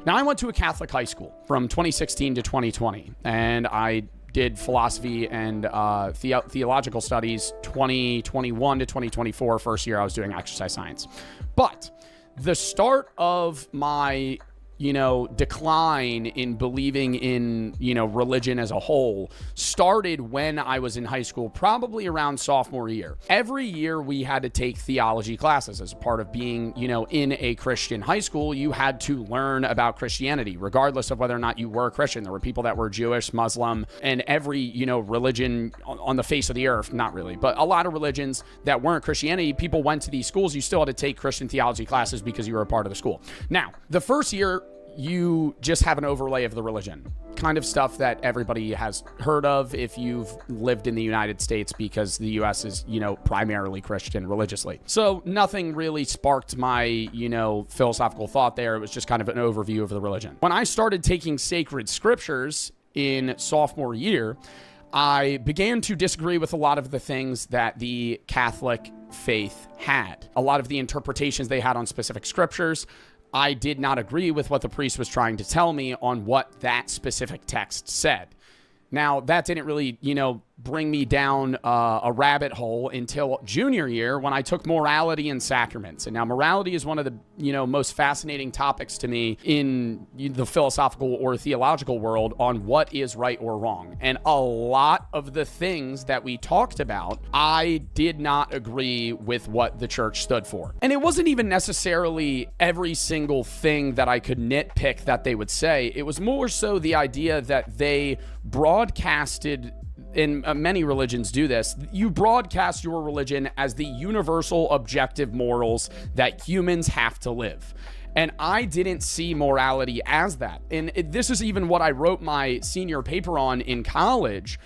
Now, I went to a Catholic high school from 2016 to 2020, and I did philosophy and theological studies 2021 to 2024. First year I was doing exercise science. But the start of my decline in believing in, religion as a whole started when I was in high school, probably around sophomore year. Every year we had to take theology classes as a part of being, in a Christian high school. You had to learn about Christianity, regardless of whether or not you were a Christian. There were people that were Jewish, Muslim, and every, religion on the face of the earth, not really, but a lot of religions that weren't Christianity, people went to these schools. You still had to take Christian theology classes because you were a part of the school. Now, the first year, you just have an overlay of the religion, kind of stuff that everybody has heard of if you've lived in the United States, because the U.S. is, primarily Christian religiously. So nothing really sparked my, philosophical thought there. It was just kind of an overview of the religion. When I started taking sacred scriptures in sophomore year, I began to disagree with a lot of the things that the Catholic faith had. A lot of the interpretations they had on specific scriptures, I did not agree with what the priest was trying to tell me on what that specific text said. Now, that didn't really, bring me down a rabbit hole until junior year when I took morality and sacraments. And now morality is one of the, most fascinating topics to me in the philosophical or theological world on what is right or wrong. And a lot of the things that we talked about, I did not agree with what the church stood for. And it wasn't even necessarily every single thing that I could nitpick that they would say. It was more so the idea that they broadcasted, and many religions do this, you broadcast your religion as the universal objective morals that humans have to live. And I didn't see morality as that. And this is even what I wrote my senior paper on in college,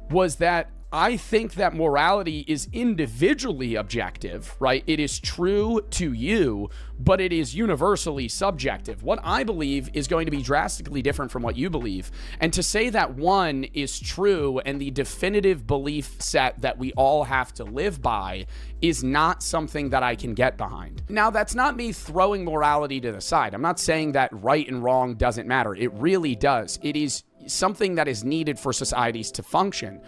was that I think that morality is individually objective, right? It is true to you, but it is universally subjective. What I believe is going to be drastically different from what you believe. And to say that one is true and the definitive belief set that we all have to live by is not something that I can get behind. Now, that's not me throwing morality to the side. I'm not saying that right and wrong doesn't matter. It really does. It is something that is needed for societies to function.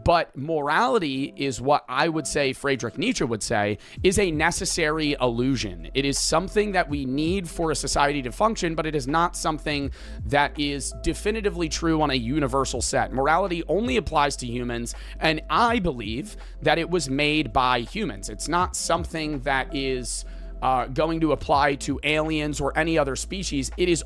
But morality is what I would say, Friedrich Nietzsche would say, is a necessary illusion. It is something that we need for a society to function, but it is not something that is definitively true on a universal set. Morality only applies to humans, and I believe that it was made by humans. It's not something that is going to apply to aliens or any other species. It is